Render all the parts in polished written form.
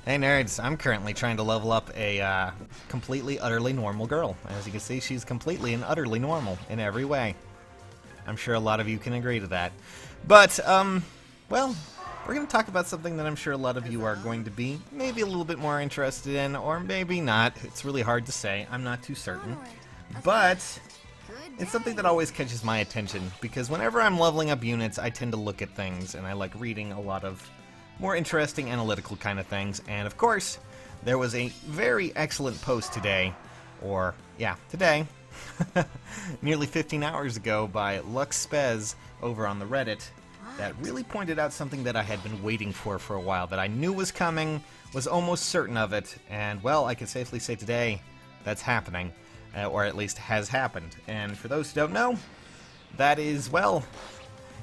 Hey nerds, I'm currently trying to level up a completely, utterly normal girl. As you can see, she's completely and utterly normal in every way. I'm sure a lot of you can agree to that. But, well, we're going to talk about something that I'm sure a lot of you are going to be maybe a little bit more interested in, or maybe not. It's really hard to say. I'm not too certain. But it's something that always catches my attention, because whenever I'm leveling up units, I tend to look at things, and I like reading a lot of more interesting analytical kind of things. And of course, there was a very excellent post today, or yeah, today, nearly 15 hours ago by lon'qu over on the Reddit that really pointed out something that I had been waiting for a while, that I knew was coming, was almost certain of it, and well, I can safely say today that's happening, or at least has happened. And for those who don't know, that is, well,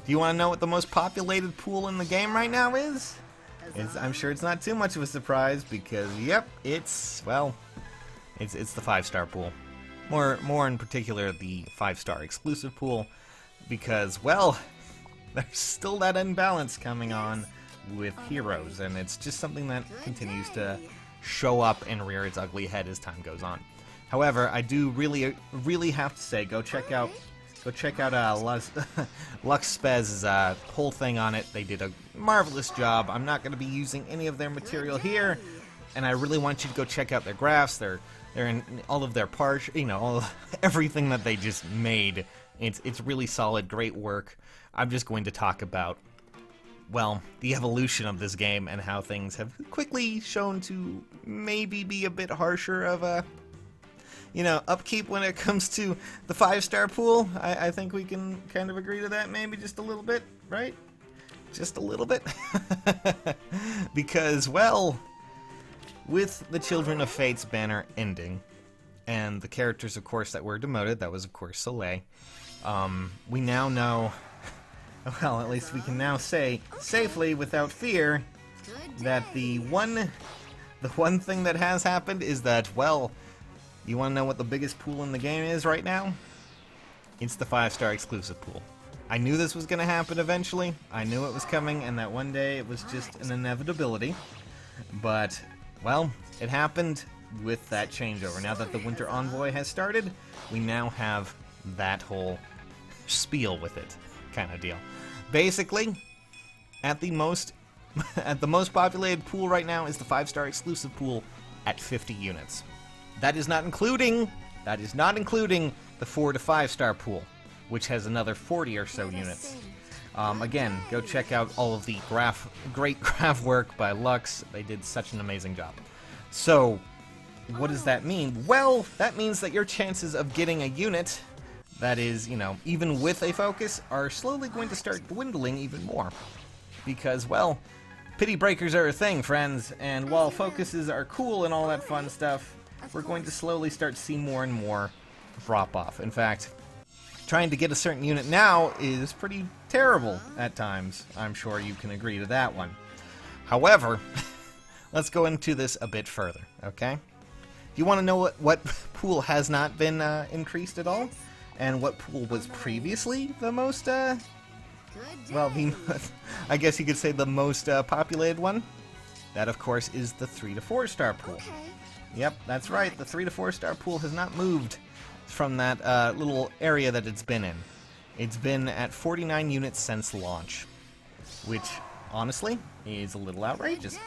do you want to know what the most populated pool in the game right now is? I'm sure it's not too much of a surprise, because, yep, it's the 5-star pool. More in particular, the 5-star exclusive pool, because, well, there's still that imbalance coming on with heroes, and it's just something that continues to show up and rear its ugly head as time goes on. However, I do really have to say, go check out lon'qu's whole thing on it. They did a marvelous job. I'm not going to be using any of their material here, and I really want you to go check out their graphs. They're in all of their parts, everything that they just made. It's really solid, great work. I'm just going to talk about, well, the evolution of this game and how things have quickly shown to maybe be a bit harsher of a upkeep when it comes to the 5-star pool. I think we can kind of agree to that, maybe just a little bit, right? Just a little bit. Because, well, with the Children of Fate's banner ending, and the characters, of course, that were demoted, that was, of course, Soleil, we now know, well, at least we can now say, safely, without fear, that the one thing that has happened is that, well, you want to know what the biggest pool in the game is right now? It's the 5-star exclusive pool. I knew this was going to happen eventually. I knew it was coming, and that one day it was just an inevitability. But, well, it happened with that changeover. Now that the Winter Envoy has started, we now have that whole spiel with it kind of deal. Basically, at the most populated pool right now is the 5-star exclusive pool at 50 units. That is not including the 4 to 5-star pool, which has another 40 or so units. Again, go check out all of the great graph work by lon'qu. They did such an amazing job. So, what does that mean? Well, that means that your chances of getting a unit that is, even with a focus, are slowly going to start dwindling even more. Because, well, pity breakers are a thing, friends, and while focuses are cool and all that fun stuff, we're going to slowly start to see more and more drop off. In fact, trying to get a certain unit now is pretty terrible at times. I'm sure you can agree to that one. However, let's go into this a bit further, okay? Do you want to know what pool has not been increased at all? And what pool was previously the most, I guess you could say the most populated one? That, of course, is the 3 to 4-star pool. Okay. Yep, that's right. The 3 to 4-star pool has not moved from that little area that it's been in. It's been at 49 units since launch, which, honestly, is a little outrageous.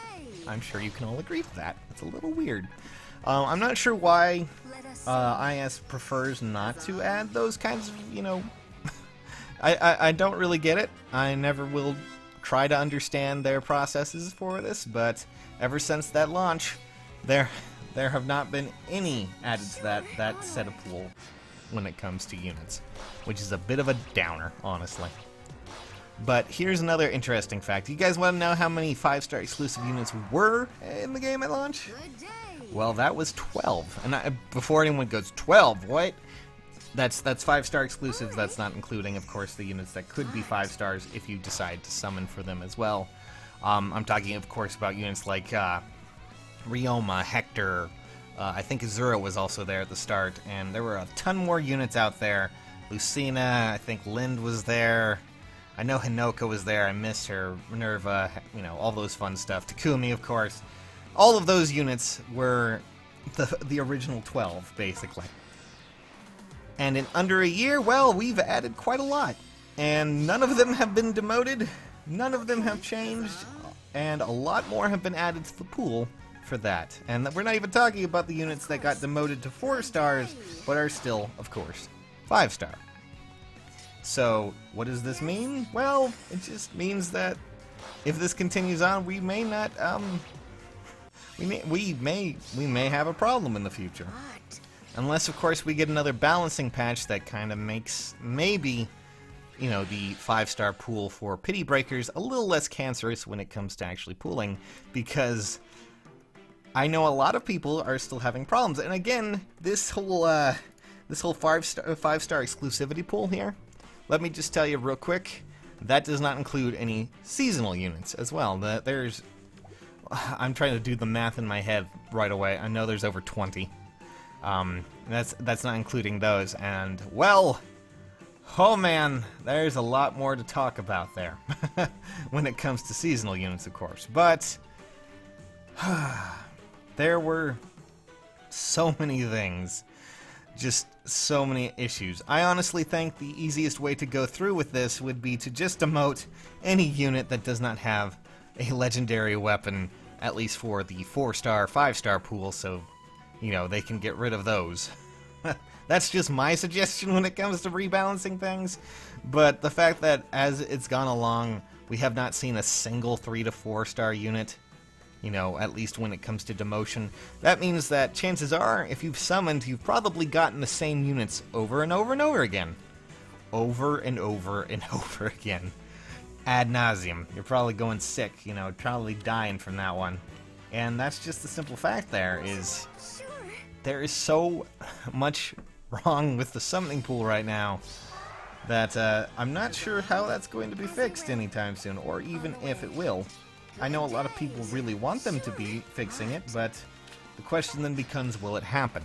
I'm sure you can all agree to that. It's a little weird. I'm not sure why IS prefers not to add those kinds of, I don't really get it. I never will try to understand their processes for this, but ever since that launch, there have not been any added to that set of pool when it comes to units, which is a bit of a downer, honestly. But here's another interesting fact. You guys want to know how many 5-star exclusive units were in the game at launch? Well, that was 12. And before anyone goes, 12, what? That's 5-star exclusives. That's not including, of course, the units that could be 5 stars if you decide to summon for them as well. I'm talking, of course, about units like Ryoma, Hector, I think Azura was also there at the start, and there were a ton more units out there. Lucina, I think Lind was there. I know Hinoka was there, I missed her. Minerva, all those fun stuff. Takumi, of course. all of those units were the original 12, basically. And in under a year, well, we've added quite a lot. And none of them have been demoted, none of them have changed, and a lot more have been added to the pool for that. And we're not even talking about the units that got demoted to 4 stars, but are still, of course, 5-star. So, what does this mean? Well, it just means that if this continues on, we may not, we may have a problem in the future. Unless, of course, we get another balancing patch that kind of makes, maybe, you know, the 5-star pool for Pity Breakers a little less cancerous when it comes to actually pooling, because I know a lot of people are still having problems. And again, this whole 5-star exclusivity pool here, let me just tell you real quick, that does not include any seasonal units as well. I'm trying to do the math in my head right away. I know there's over 20. That's not including those, and well, oh man, there's a lot more to talk about there when it comes to seasonal units, of course. But there were so many things, just so many issues. I honestly think the easiest way to go through with this would be to just demote any unit that does not have a legendary weapon, at least for the 4-star, 5-star pool, so, you know, they can get rid of those. That's just my suggestion when it comes to rebalancing things, but the fact that as it's gone along, we have not seen a single 3 to 4-star unit, you know, at least when it comes to demotion, that means that chances are, if you've summoned, you've probably gotten the same units over and over and over again. Over and over and over again. Ad nauseum. You're probably going sick, you know, probably dying from that one. And that's just the simple fact there is so much wrong with the summoning pool right now that I'm not sure how that's going to be fixed anytime soon, or even if it will. I know a lot of people really want them to be fixing it, but the question then becomes, will it happen?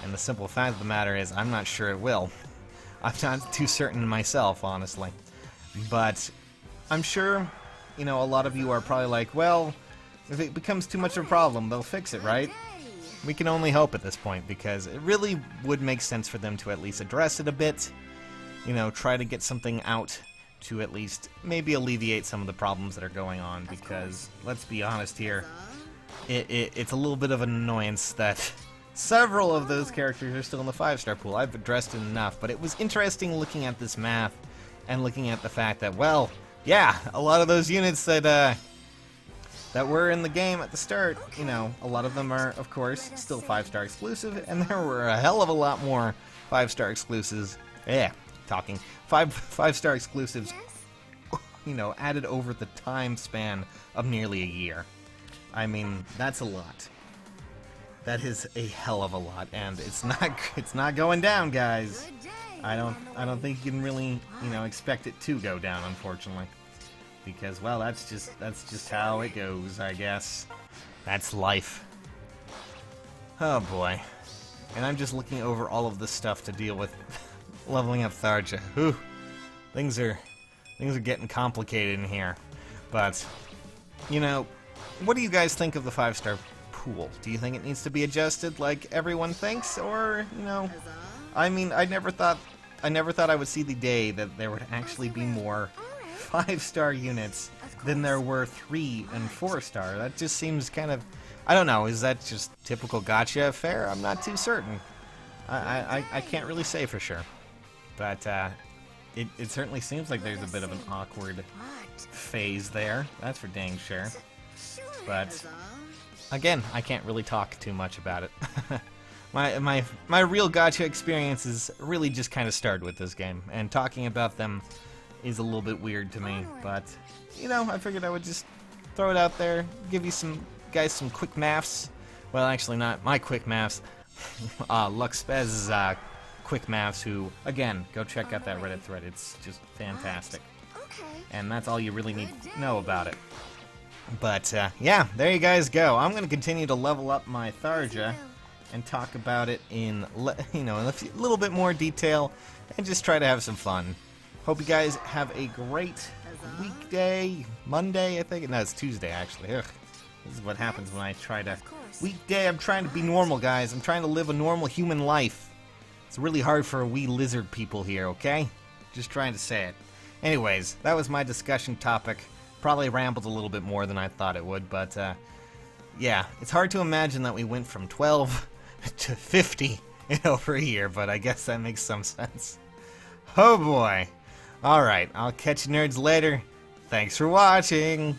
And the simple fact of the matter is, I'm not sure it will. I'm not too certain myself, honestly. But I'm sure, you know, a lot of you are probably like, well, if it becomes too much of a problem, they'll fix it, right? We can only hope at this point, because it really would make sense for them to at least address it a bit. You know, try to get something out to at least maybe alleviate some of the problems that are going on, because, let's be honest here, it's a little bit of an annoyance that several of those characters are still in the 5-star pool. I've addressed it enough, but it was interesting looking at this math and looking at the fact that, well, yeah, a lot of those units that were in the game at the start, you know, a lot of them are, of course, still 5-star exclusive, and there were a hell of a lot more 5-star exclusives. Yeah, talking. 5-star exclusives, you know, added over the time span of nearly a year. I mean, that's a lot. That is a hell of a lot, and it's not going down, guys. I don't think you can really, you know, expect it to go down, unfortunately. Because, well, that's just how it goes, I guess. That's life. Oh boy. And I'm just looking over all of this stuff to deal with leveling up Tharja. Whew. Things are getting complicated in here. But, you know, what do you guys think of the 5-star pool? Do you think it needs to be adjusted like everyone thinks? Or, you know, I mean, I never thought I would see the day that there would actually be more 5-star units than there were 3 and 4-star. That just seems kind of, I don't know, is that just typical gacha fare? I'm not too certain. I can't really say for sure. But it certainly seems like there's a bit of an awkward phase there. That's for dang sure. But again, I can't really talk too much about it. my real gacha experiences really just kind of started with this game, and talking about them is a little bit weird to me. But you know, I figured I would just throw it out there, give you guys some quick maths. Well, actually, not my quick maths. Lun'qu's quick maths, who, again, go check out that Reddit thread. It's just fantastic. And that's all you really need to know about it. But, yeah, there you guys go. I'm going to continue to level up my Tharja and talk about it in, you know, in a little bit more detail and just try to have some fun. Hope you guys have a great weekday, Monday, I think. No, it's Tuesday, actually. Ugh. This is what happens when I try to... Of course. Weekday, I'm trying to be normal, guys. I'm trying to live a normal human life. It's really hard for we lizard people here, okay? Just trying to say it. Anyways, that was my discussion topic. Probably rambled a little bit more than I thought it would, but, yeah. It's hard to imagine that we went from 12 to 50 in over a year, but I guess that makes some sense. Oh boy. Alright, I'll catch you nerds later. Thanks for watching!